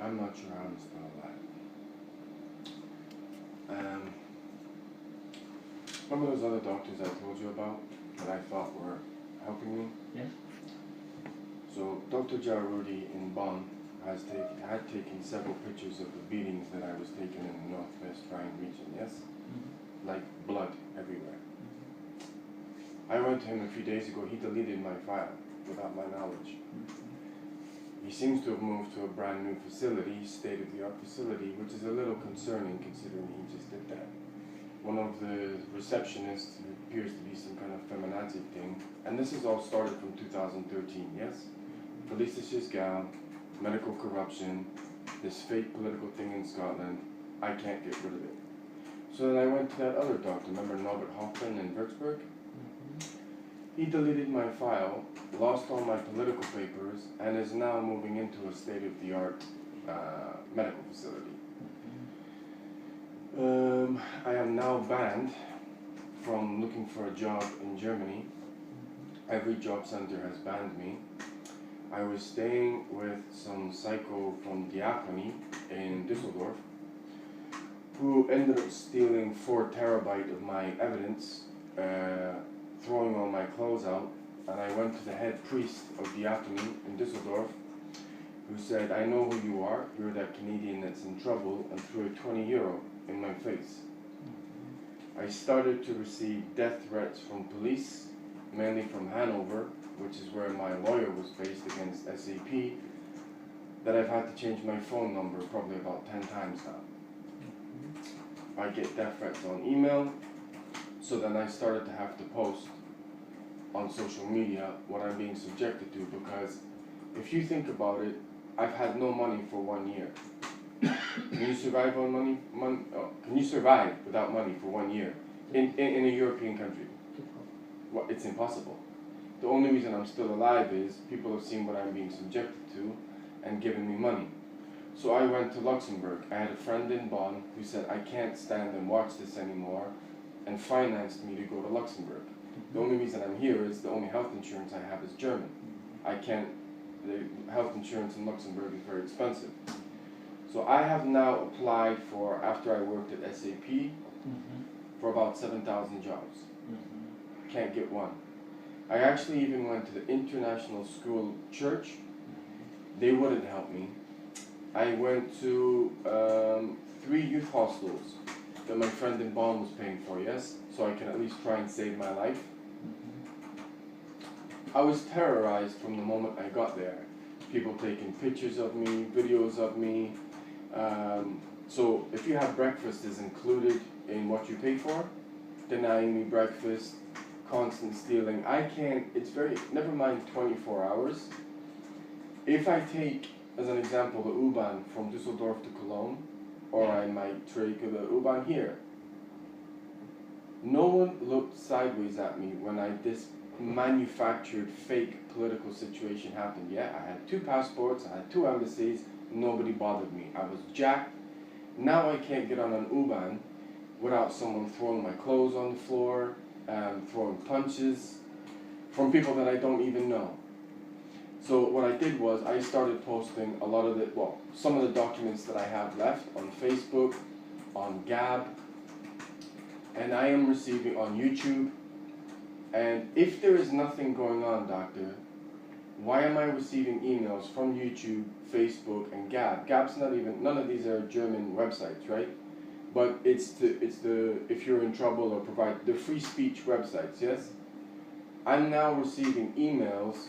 I'm not sure how I'm still alive. Remember those other doctors I told you about that I thought were helping me? Yes. So Dr. Jarudi in Bonn had taken several pictures of the beatings that I was taking in the Northwest Rhine region, yes? Mm-hmm. Like blood everywhere. I went to him a few days ago. He deleted my file without my knowledge. He seems to have moved to a brand new facility, state-of-the-art facility, which is a little concerning considering he just did that. One of the receptionists, who appears to be some kind of feminazi thing, and this is all started from 2013, yes? Police fiscal, medical corruption, this fake political thing in Scotland, I can't get rid of it. So then I went to that other doctor, remember Norbert Hoffman in Würzburg? He deleted my file, lost all my political papers, and is now moving into a state-of-the-art medical facility. I am now banned from looking for a job in Germany. Every job center has banned me. I was staying with some psycho from Diakony in Düsseldorf, who ended up stealing 4 terabytes of my evidence, throwing all my clothes out, and I went to the head priest of Diakony in Düsseldorf, who said, I know who you are, you're that Canadian that's in trouble, and threw a 20 euro in my face. I started to receive death threats from police, mainly from Hanover, which is where my lawyer was based against SAP, that I've had to change my phone number probably about 10 times now. I get death threats on email, so then I started to have to post on social media what I'm being subjected to, because if you think about it, I've had no money for 1 year. Can you survive on money? Can you survive without money for 1 year in a European country? Well, it's impossible. The only reason I'm still alive is people have seen what I'm being subjected to and given me money. So I went to Luxembourg. I had a friend in Bonn who said, I can't stand and watch this anymore, and financed me to go to Luxembourg. The only reason I'm here is the only health insurance I have is German. The health insurance in Luxembourg is very expensive. So I have now applied for, after I worked at SAP, for about 7,000 jobs. Can't get one. I actually even went to the International School Church. They wouldn't help me. I went to 3 youth hostels that my friend in Bonn was paying for, yes? So I can at least try and save my life. I was terrorized from the moment I got there. People taking pictures of me, videos of me. So if you have breakfast is included in what you pay for, denying me breakfast, constant stealing. I can't, it's very, never mind 24 hours. If I take, as an example, the U-Bahn from Düsseldorf to Cologne, or I might take the U-Bahn here, no one looked sideways at me when this manufactured fake political situation happened. Yeah, I had 2 passports, I had 2 embassies, nobody bothered me. I was jacked. Now I can't get on an U-Bahn without someone throwing my clothes on the floor, throwing punches from people that I don't even know. So what I did was I started posting a lot of some of the documents that I have left on Facebook, on Gab, and I am receiving on YouTube. And if there is nothing going on, doctor, why am I receiving emails from YouTube, Facebook, and Gab? Gab's not even, none of these are German websites, right? But it's the if you're in trouble or provide the free speech websites, yes? I'm now receiving emails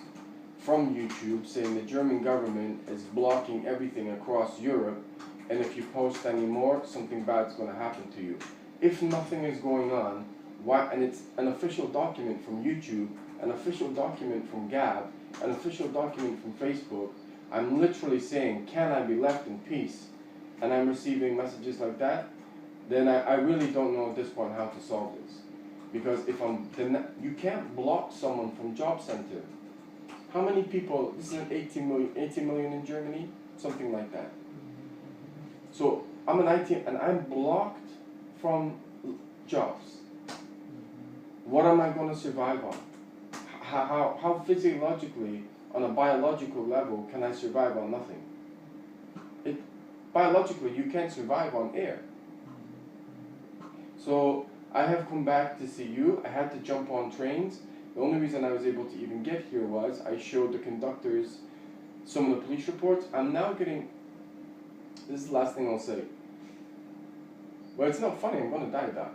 from YouTube saying the German government is blocking everything across Europe, and if you post any more, something bad's going to happen to you. If nothing is going on, why? And it's an official document from YouTube, an official document from Gab, an official document from Facebook. I'm literally saying, can I be left in peace? And I'm receiving messages like that. Then I really don't know at this point how to solve this. Because if you can't block someone from job center. How many people, this is an 18 million in Germany? Something like that. So I'm an IT and I'm blocked from jobs. What am I going to survive on? How physiologically, on a biological level, can I survive on nothing? Biologically, you can't survive on air. So I have come back to see you. I had to jump on trains. The only reason I was able to even get here was I showed the conductors some of the police reports. I'm now getting, this is the last thing I'll say. Well, it's not funny, I'm going to die, Doc.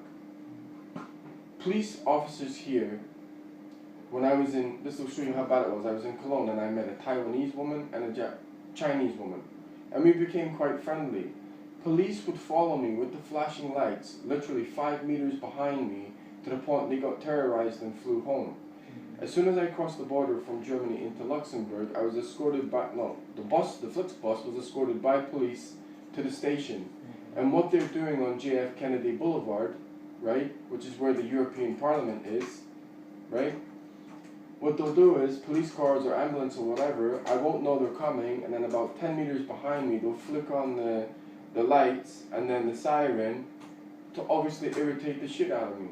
Police officers here, when I was in, this will show you how bad it was, I was in Cologne and I met a Taiwanese woman and a Chinese woman. And we became quite friendly. Police would follow me with the flashing lights, literally 5 meters behind me, to the point they got terrorized and flew home. As soon as I crossed the border from Germany into Luxembourg, I was escorted by, the Flixbus was escorted by police to the station. And what they're doing on JF Kennedy Boulevard, right, which is where the European Parliament is, right, what they'll do is, police cars or ambulance or whatever, I won't know they're coming, and then about 10 meters behind me, they'll flick on the lights and then the siren to obviously irritate the shit out of me.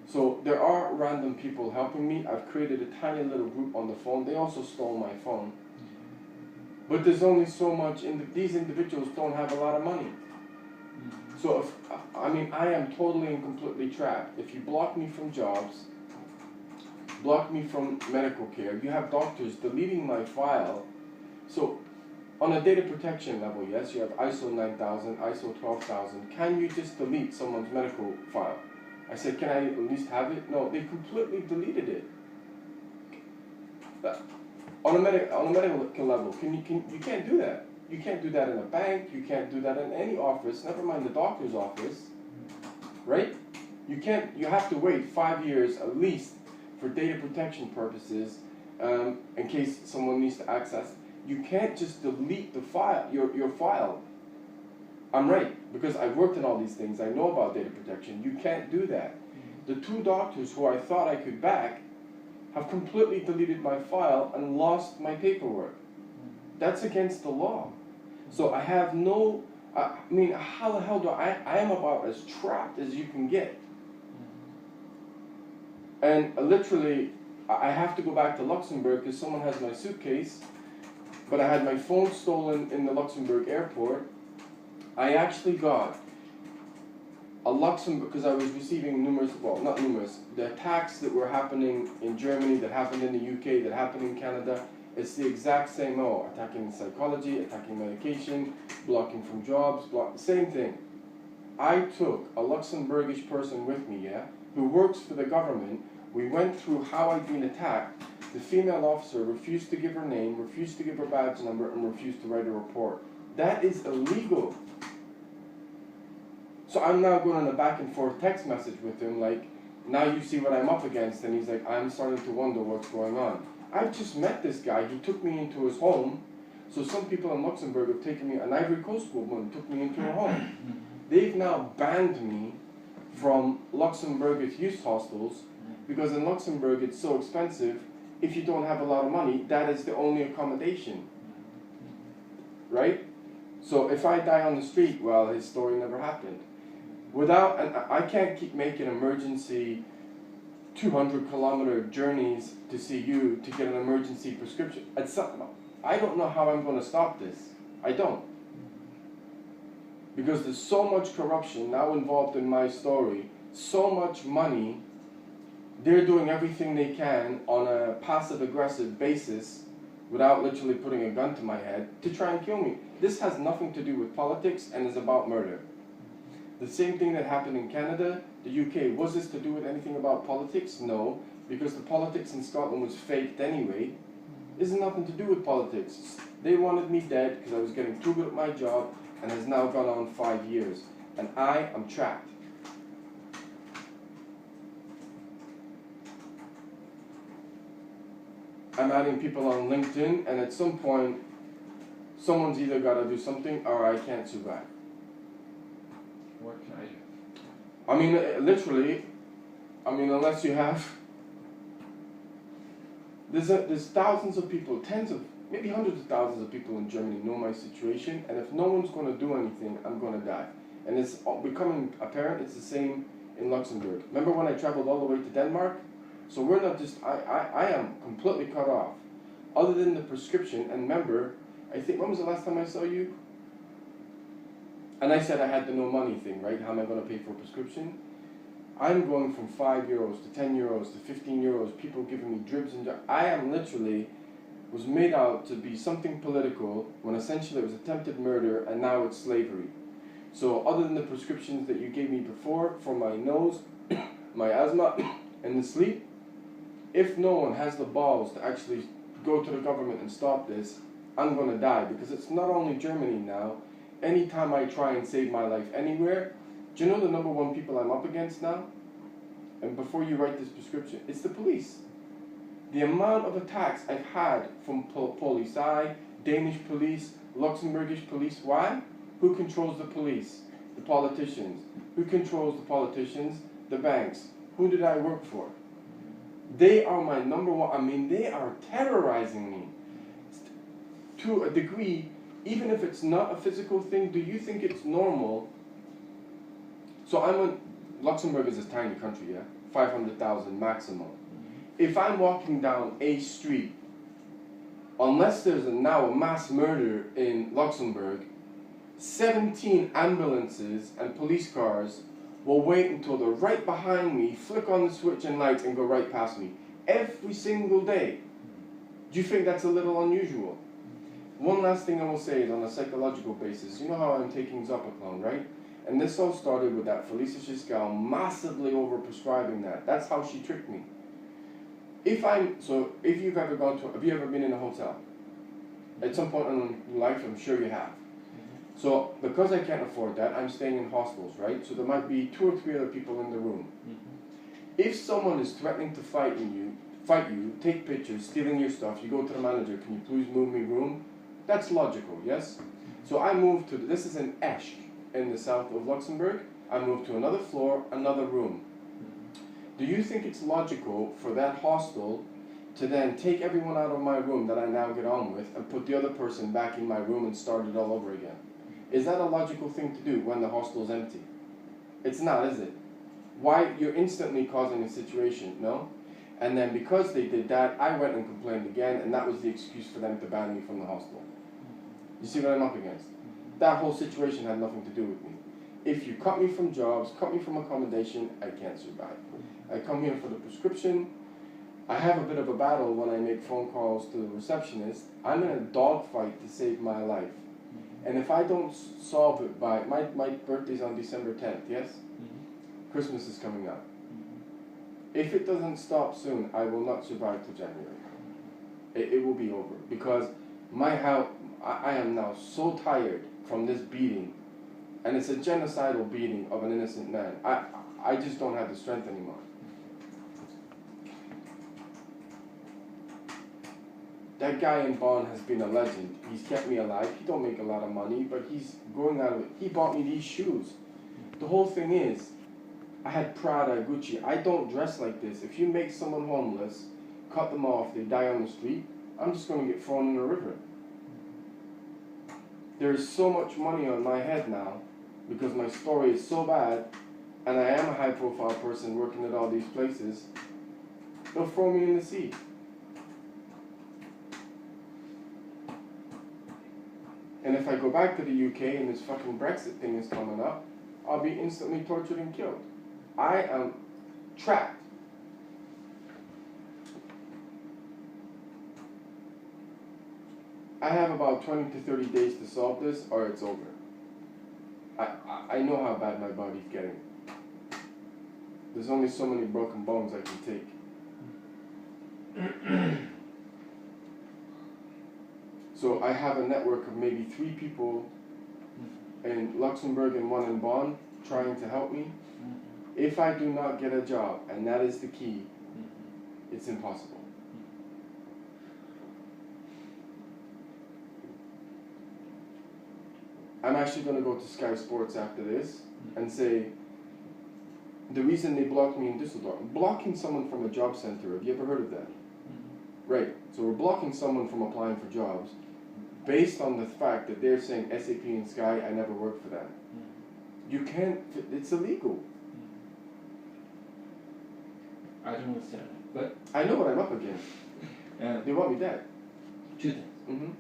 So there are random people helping me. I've created a tiny little group on the phone. They also stole my phone. But there's only so much, these individuals don't have a lot of money. So I am totally and completely trapped. If you block me from jobs, block me from medical care, you have doctors deleting my file. So on a data protection level, yes, you have ISO 9000, ISO 12000. Can you just delete someone's medical file? I said, can I at least have it? No, they completely deleted it. On a medical level, you can't do that. You can't do that in a bank. You can't do that in any office. Never mind the doctor's office, right? You can't. You have to wait 5 years at least for data protection purposes, in case someone needs to access. You can't just delete the file, your file. I'm right, because I've worked in all these things. I know about data protection. You can't do that. The 2 doctors who I thought I could back have completely deleted my file and lost my paperwork. That's against the law. So I have no, how the hell I am about as trapped as you can get. And literally, I have to go back to Luxembourg because someone has my suitcase, but I had my phone stolen in the Luxembourg airport. I actually got a Luxembourg, because I was receiving the attacks that were happening in Germany, that happened in the UK, that happened in Canada. It's the exact same, attacking psychology, attacking medication, blocking from jobs, same thing. I took a Luxembourgish person with me, who works for the government. We went through how I'd been attacked. The female officer refused to give her name, refused to give her badge number, and refused to write a report. That is illegal. So I'm now going on a back and forth text message with him, like, now you see what I'm up against, and he's like, I'm starting to wonder what's going on. I've just met this guy, he took me into his home, so some people in Luxembourg have taken me, an Ivory Coast woman took me into her home. They've now banned me from Luxembourgish youth hostels, because in Luxembourg it's so expensive, if you don't have a lot of money, that is the only accommodation. Right? So if I die on the street, well, his story never happened. I can't keep making emergency 200-kilometer journeys to see you to get an emergency prescription. I don't know how I'm going to stop this. I don't. Because there's so much corruption now involved in my story, so much money, they're doing everything they can on a passive-aggressive basis without literally putting a gun to my head to try and kill me. This has nothing to do with politics and is about murder. The same thing that happened in Canada, the UK. Was this to do with anything about politics? No, because the politics in Scotland was faked anyway. This has nothing to do with politics. They wanted me dead because I was getting too good at my job, and has now gone on 5 years. And I am trapped. I'm adding people on LinkedIn, and at some point, someone's either got to do something or I can't survive. What can I do? I mean, literally, unless you have... There's thousands of people, maybe hundreds of thousands of people in Germany know my situation, and if no one's going to do anything, I'm going to die. And it's becoming apparent it's the same in Luxembourg. Remember when I traveled all the way to Denmark? So we're not just, I am completely cut off. Other than the prescription, and remember, I think, when was the last time I saw you? And I said I had the no money thing, right? How am I going to pay for a prescription? I'm going from €5 to €10 to €15. People giving me dribs and drabs. I am literally was made out to be something political when essentially it was attempted murder and now it's slavery. So other than the prescriptions that you gave me before for my nose, my asthma, and the sleep, if no one has the balls to actually go to the government and stop this, I'm going to die, because it's not only Germany now. Anytime I try and save my life anywhere, do you know the #1 people I'm up against now? And before you write this prescription, it's the police. The amount of attacks I've had from Polizei, Danish police, Luxembourgish police. Why? Who controls the police? The politicians. Who controls the politicians? The banks. Who did I work for? They are my #1. I mean, they are terrorizing me. To a degree, even if it's not a physical thing, do you think it's normal? So Luxembourg is a tiny country, yeah? 500,000 maximum. If I'm walking down a street, unless there's now a mass murder in Luxembourg, 17 ambulances and police cars will wait until they're right behind me, flick on the switch and lights, and go right past me. Every single day. Do you think that's a little unusual? One last thing I will say is on a psychological basis. You know how I'm taking Zopiclone, right? And this all started with that Felicia Schiskal massively overprescribing that. That's how she tricked me. If you've ever have you ever been in a hotel? At some point in life, I'm sure you have. So, because I can't afford that, I'm staying in hostels, right? So there might be 2 or 3 other people in the room. If someone is threatening to fight you, take pictures, stealing your stuff, you go to the manager, can you please move me room? That's logical, yes? So I moved to, this is in Esch, in the south of Luxembourg. I moved to another floor, another room. Do you think it's logical for that hostel to then take everyone out of my room that I now get on with and put the other person back in my room and start it all over again? Is that a logical thing to do when the hostel's empty? It's not, is it? Why? You're instantly causing a situation, no? And then because they did that, I went and complained again, and that was the excuse for them to ban me from the hostel. You see what I'm up against? That whole situation had nothing to do with me. If you cut me from jobs, cut me from accommodation, I can't survive. I come here for the prescription. I have a bit of a battle when I make phone calls to the receptionist. I'm in a dogfight to save my life. And if I don't solve it by, my birthday's on December 10th, yes? Christmas is coming up. If it doesn't stop soon, I will not survive till January. It will be over. Because I am now so tired from this beating. And it's a genocidal beating of an innocent man. I just don't have the strength anymore. That guy in Bonn has been a legend. He's kept me alive. He don't make a lot of money, but he's going out of it. He bought me these shoes. The whole thing is, I had Prada, Gucci. I don't dress like this. If you make someone homeless, cut them off, they die on the street, I'm just going to get thrown in the river. There's so much money on my head now because my story is so bad, and I am a high-profile person working at all these places. They'll throw me in the sea. And if I go back to the UK and this fucking Brexit thing is coming up, I'll be instantly tortured and killed. I am trapped. I have about 20 to 30 days to solve this, or it's over. I know how bad my body's getting. There's only so many broken bones I can take. So I have a network of maybe 3 people in Luxembourg and 1 in Bonn trying to help me. If I do not get a job, and that is the key, it's impossible. I'm actually going to go to Sky Sports after this and say, the reason they blocked me in Düsseldorf, blocking someone from a job center, have you ever heard of that? Right, so we're blocking someone from applying for jobs based on the fact that they're saying SAP and Sky, I never worked for them. You can't, it's illegal. I don't understand, but I know what I'm up against. They want me dead. 2 things.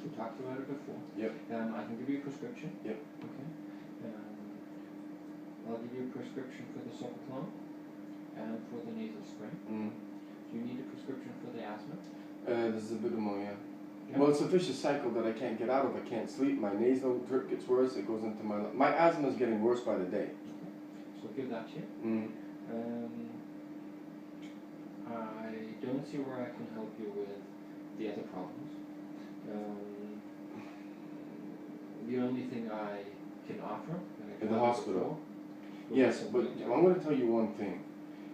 We talked about it before. Yep. I can give you a prescription. Yep. Okay. I'll give you a prescription for the Zopiclone and for the nasal spray. Mm. Do you need a prescription for the asthma? There's a bit of more, yeah. Yeah. Well, it's a vicious cycle that I can't get out of. I can't sleep. My nasal drip gets worse. It goes into my asthma is getting worse by the day. So give that to you. Mm. I don't see where I can help you with the other problems. The only thing I can offer In the hospital. Yes, but I'm going to tell you one thing.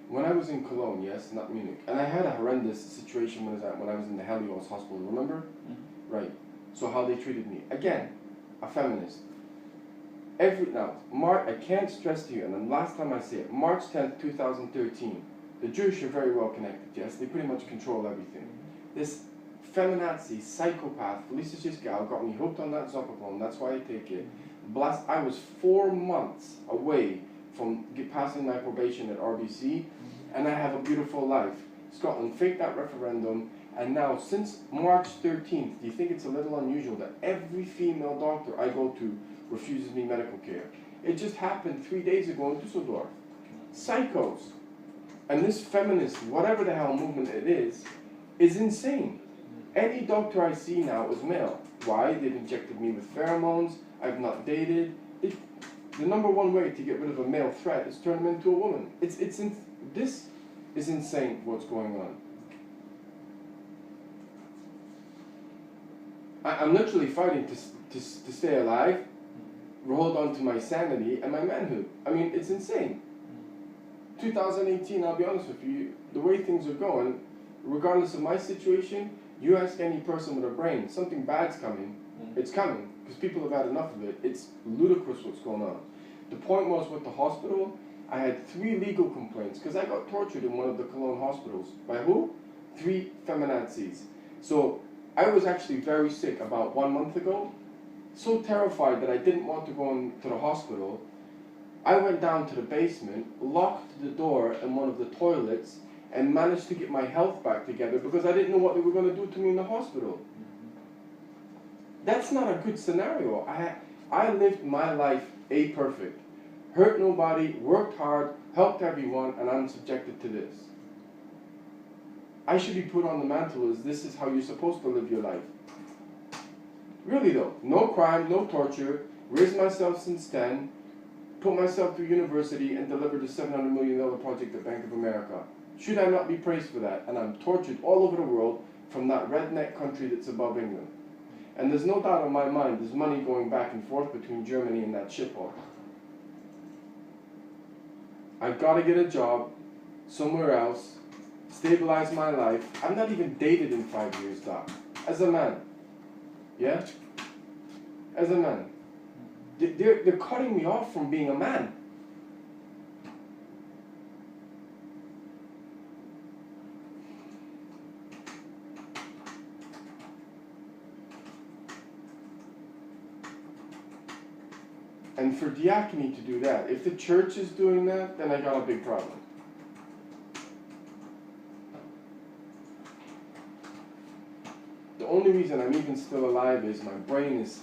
When I was in Cologne, yes, not Munich, and I had a horrendous situation when I was in the Helios hospital, remember? Mm-hmm. Right. So how they treated me. Again, a feminist. I can't stress to you, and the last time I say it, March 10th, 2013, the Jewish are very well connected, yes? They pretty much control everything. This feminazi, psychopath, Felicia Giscal got me hooked on that Zopiclone, that's why I take it. I was 4 months away from passing my probation at RBC, and I have a beautiful life. Scotland faked that referendum, and now since March 13th, do you think it's a little unusual that every female doctor I go to refuses me medical care? It just happened 3 days ago in Dusseldorf. Psychos. And this feminist, whatever the hell movement it is insane. Any doctor I see now is male. Why? They've injected me with pheromones, I've not dated. The number one way to get rid of a male threat is turn him into a woman. This is insane what's going on. I'm literally fighting to stay alive, hold on to my sanity and my manhood. I mean, it's insane. 2018, I'll be honest with you, the way things are going, regardless of my situation, you ask any person with a brain, something bad's coming. It's coming, because people have had enough of it. It's ludicrous what's going on. The point was with the hospital, I had 3 legal complaints, because I got tortured in one of the Cologne hospitals. By who? 3 feminazis. So, I was actually very sick about 1 month ago, so terrified that I didn't want to go into the hospital. I went down to the basement, locked the door in one of the toilets, and managed to get my health back together because I didn't know what they were going to do to me in the hospital. That's not a good scenario. I lived my life perfect. Hurt nobody, worked hard, helped everyone, and I'm subjected to this. I should be put on the mantle as this is how you're supposed to live your life. Really though, no crime, no torture, raised myself since 10, put myself through university and delivered a $700 million project at Bank of America. Should I not be praised for that? And I'm tortured all over the world from that redneck country that's above England. And there's no doubt in my mind there's money going back and forth between Germany and that shithole. I've got to get a job somewhere else, stabilize my life. I'm not even dated in 5 years, Doc. As a man. Yeah? As a man. They're cutting me off from being a man. And for diacony to do that, if the church is doing that, then I got a big problem. The only reason I'm even still alive is my brain is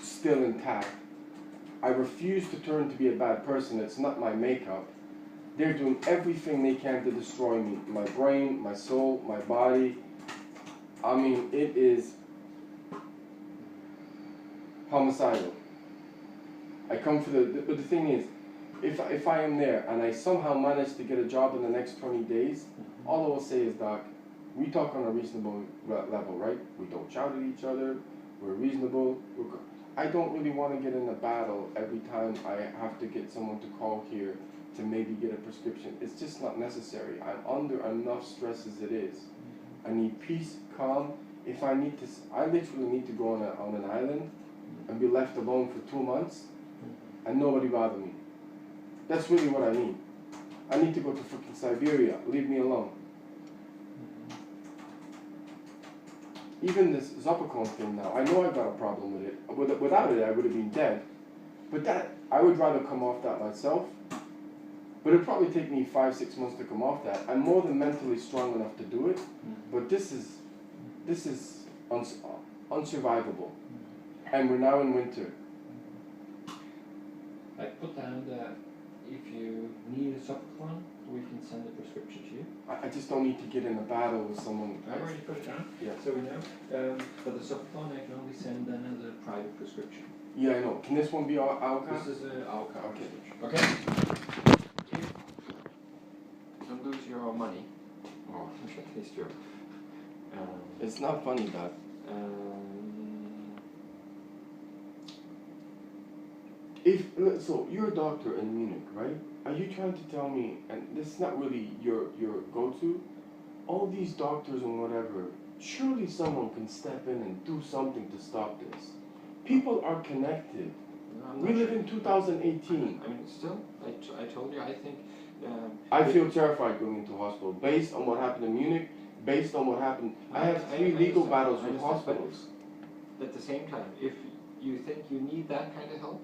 still intact. I refuse to turn to be a bad person. It's not my makeup. They're doing everything they can to destroy me. My brain, my soul, my body. I mean, it is homicidal. I come for but the thing is, if I am there and I somehow manage to get a job in the next 20 days, all I will say is, Doc, we talk on a reasonable level, right? We don't shout at each other, we're reasonable. I don't really want to get in a battle every time I have to get someone to call here to maybe get a prescription. It's just not necessary. I'm under enough stress as it is. I need peace, calm. If I need to, I literally need to go on an island and be left alone for 2 months and nobody bother me. That's really what I need. I need to go to freaking Siberia. Leave me alone. Even this Zopiclone thing now, I know I've got a problem with it. Without it, I would have been dead. But that, I would rather come off that myself. But it'd probably take me 5-6 months to come off that. I'm more than mentally strong enough to do it. But this is unsurvivable. And we're now in winter. I put down that if you need a soft one, we can send a prescription to you. I just don't need to get in a battle with someone. I already put it down, Yeah. so we know. For the soft one, I can only send then as a private prescription. Yeah, I know. Can this one be our This is our card. Okay. Okay. Don't lose your money. Or at least your. It's not funny, Dad. So you're a doctor in Munich, right? Are you trying to tell me, and this is not really your go-to, all these doctors and whatever, surely someone can step in and do something to stop this. People are connected. We live in 2018. I mean, still, I told you, I think. I feel terrified going into hospital based on what happened in Munich, based on what happened. I have 3 legal battles with hospitals. At the same time, if you think you need that kind of help,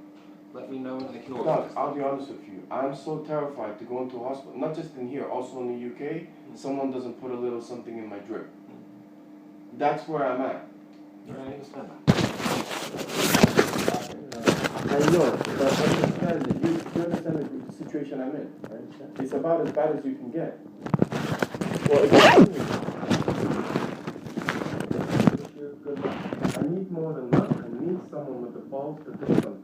let me know and I can Doug, organize. I'll be honest with you. I'm so terrified to go into a hospital, not just in here, also in the UK, someone doesn't put a little something in my drip. That's where I'm at. I understand that. I know, but understand that you understand the situation I'm in. Right? It's about as bad as you can get. Well, I need more than luck. I need someone with the balls to do something.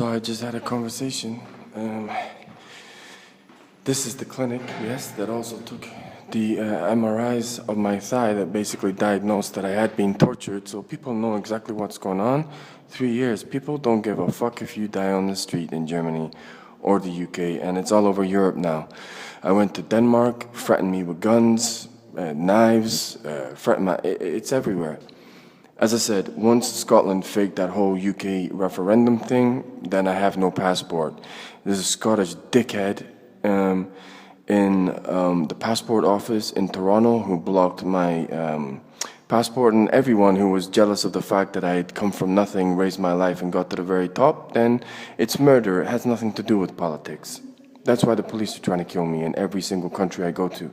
So I just had a conversation. This is the clinic, yes, that also took the MRIs of my thigh that basically diagnosed that I had been tortured, so people know exactly what's going on. 3 years, people don't give a fuck if you die on the street in Germany or the UK, and it's all over Europe now. I went to Denmark, threatened me with guns, knives, it's everywhere. As I said, once Scotland faked that whole UK referendum thing, then I have no passport. There's a Scottish dickhead in the passport office in Toronto who blocked my passport, and everyone who was jealous of the fact that I had come from nothing, raised my life and got to the very top, then it's murder. It has nothing to do with politics. That's why the police are trying to kill me in every single country I go to.